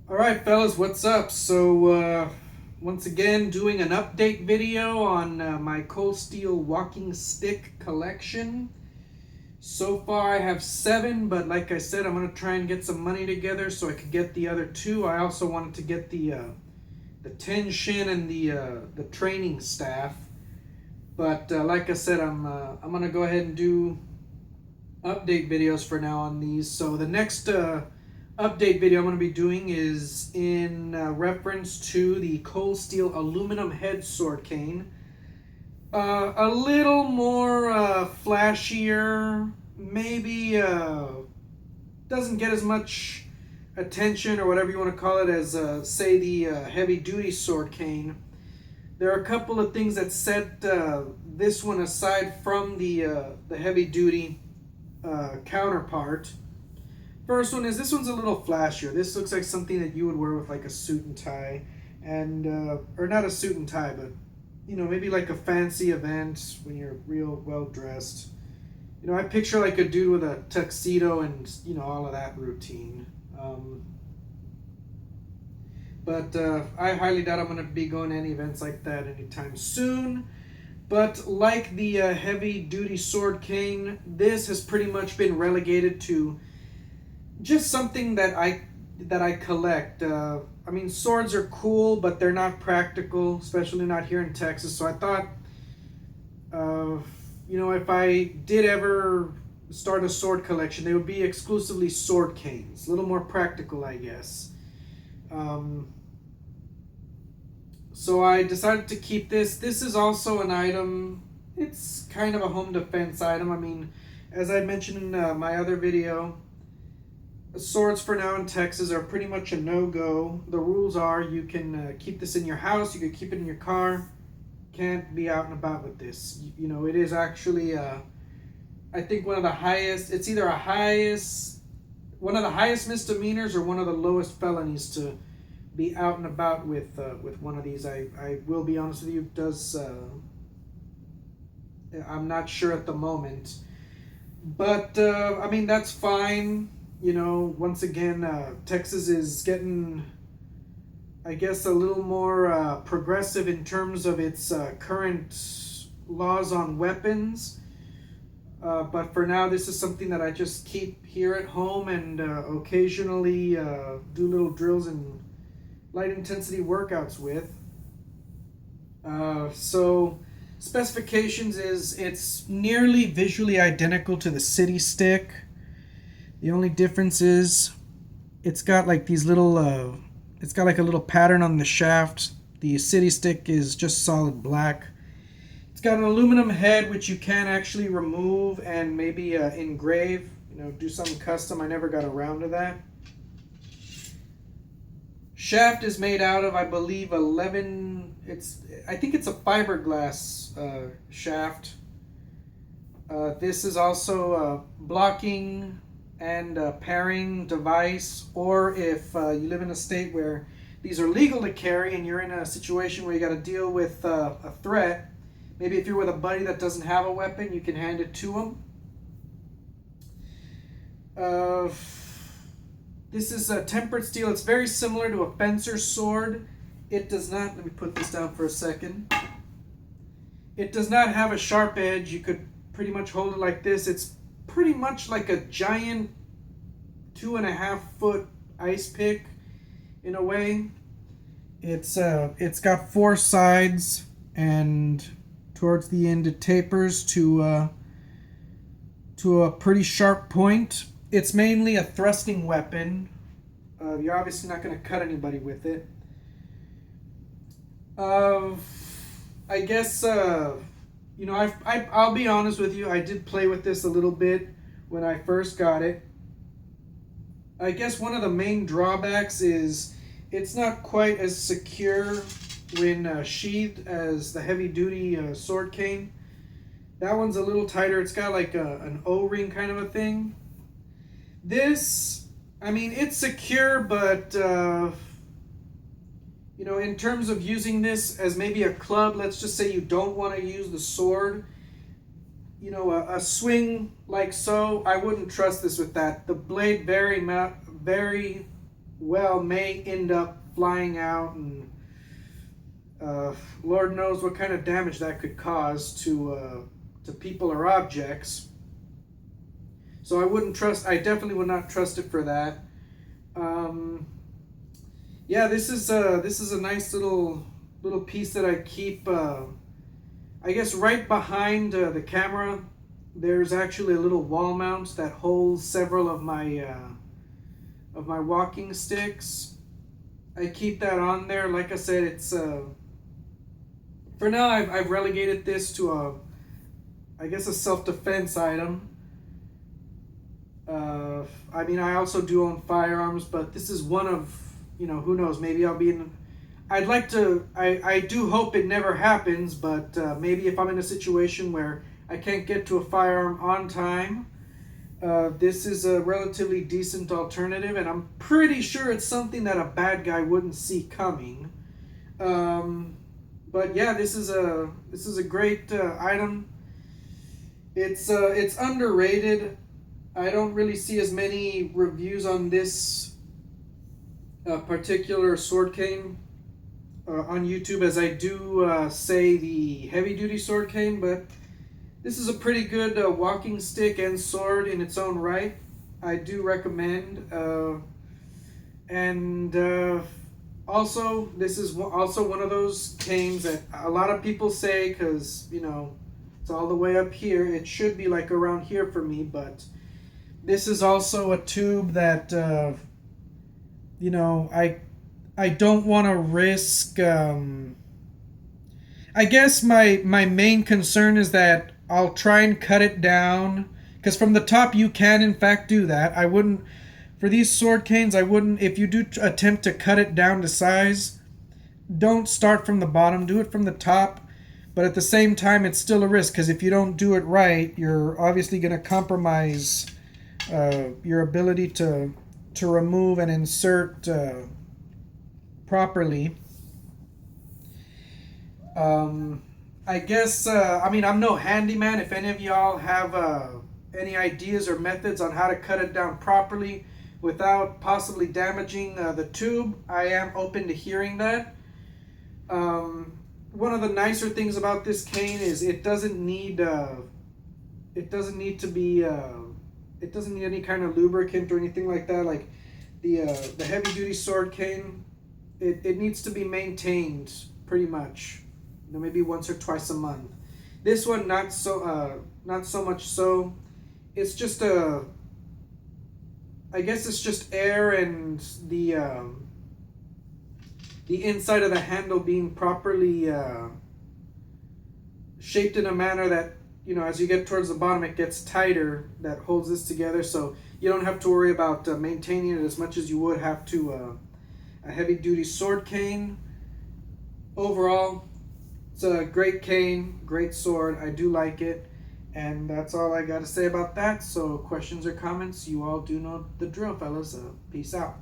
All right, fellas, what's up? So, once again, doing an update video on my cold steel walking stick collection. So far, I have 7, but like I said, I'm gonna try and get some money together so I could get the other 2. I also wanted to get the tension and the training staff. But like I said, I'm gonna go ahead and do update videos for now on these. So the next update video I'm going to be doing is in reference to the cold steel aluminum head sword cane. A little more flashier, maybe doesn't get as much attention or whatever you want to call it as say the heavy duty sword cane. There are a couple of things that set this one aside from the heavy duty counterpart. First one is this one's a little flashier. This looks like something that you would wear with like a suit and tie, and or not a suit and tie, but maybe like a fancy event when you're real well dressed. I picture like a dude with a tuxedo and all of that routine. But I highly doubt I'm going to be going to any events like that anytime soon. But like the heavy duty sword cane, this has pretty much been relegated to just something that I collect. I mean, swords are cool, but they're not practical, especially not here in Texas. So I thought, if I did ever start a sword collection, they would be exclusively sword canes, a little more practical, I guess. So I decided to keep this. This is also an item. It's kind of a home defense item. I mean, as I mentioned in my other video, swords for now in Texas are pretty much a no-go. The rules are you can keep this in your house, you can keep it in your car, can't be out and about with this. It is actually, I think one of the highest, it's either one of the highest misdemeanors or one of the lowest felonies to be out and about with one of these. I will be honest with you, I'm not sure at the moment. But, I mean, that's fine. Once again, Texas is getting, I guess, a little more progressive in terms of its current laws on weapons. But for now, this is something that I just keep here at home and occasionally do little drills and light intensity workouts with. So specifications is it's nearly visually identical to the City Stick. The only difference is it's got like these little, it's got like a little pattern on the shaft. The City Stick is just solid black. It's got an aluminum head which you can actually remove and maybe engrave, do something custom. I never got around to that. Shaft is made out of, I believe, I think it's a fiberglass shaft. This is also a blocking and pairing device, or if you live in a state where these are legal to carry and you're in a situation where you got to deal with a threat, maybe if you're with a buddy that doesn't have a weapon, you can hand it to them. This is a tempered steel. It's very similar to a fencer's sword. It does not, let me put this down for a second. It does not have a sharp edge. You could pretty much hold it like this. It's pretty much like a giant 2.5-foot ice pick in a way. It's got 4 sides, and towards the end it tapers to a pretty sharp point. It's mainly a thrusting weapon. You're obviously not going to cut anybody with it. I guess, I'll be honest with you, I did play with this a little bit when I first got it. I guess one of the main drawbacks is it's not quite as secure when sheathed as the heavy-duty sword cane. That one's a little tighter. It's got like an O-ring kind of a thing. This, I mean, it's secure, but, in terms of using this as maybe a club, let's just say you don't want to use the sword, a swing like so, I wouldn't trust this with that. The blade very well, may end up flying out, and Lord knows what kind of damage that could cause to people or objects. So I definitely would not trust it for that. Yeah, this is a nice little piece that I keep. I guess right behind the camera, there's actually a little wall mount that holds several of my walking sticks. I keep that on there. Like I said, it's for now I've relegated this to I guess a self-defense item. I mean, I also do own firearms, but this is one of, who knows, maybe I'll be in. I'd like to, I do hope it never happens, but maybe if I'm in a situation where I can't get to a firearm on time, this is a relatively decent alternative, and I'm pretty sure it's something that a bad guy wouldn't see coming. But yeah, this is a great item. It's underrated. I don't really see as many reviews on this particular sword cane on YouTube as I do say the heavy duty sword cane, but this is a pretty good walking stick and sword in its own right. I do recommend. And also, this is also one of those canes that a lot of people say, because, it's all the way up here. It should be like around here for me, but this is also a tube that, I don't want to risk. I guess my main concern is that I'll try and cut it down, because from the top you can in fact do that. I wouldn't, for these sword canes, I wouldn't, if you do attempt to cut it down to size, don't start from the bottom, do it from the top. But at the same time, it's still a risk, because if you don't do it right, you're obviously going to compromise your ability to remove and insert properly. I guess, I'm no handyman. If any of y'all have any ideas or methods on how to cut it down properly without possibly damaging the tube, I am open to hearing that. One of the nicer things about this cane is it doesn't need any kind of lubricant or anything like that. Like the heavy duty sword cane, it needs to be maintained pretty much, maybe once or twice a month. This one not so much so. It's just I guess it's just air and the inside of the handle being properly shaped in a manner that, as you get towards the bottom, it gets tighter, that holds this together, so you don't have to worry about maintaining it as much as you would have to a heavy-duty sword cane. Overall, it's a great cane, great sword. I do like it, and that's all I got to say about that. So questions or comments, you all do know the drill, fellas. Peace out.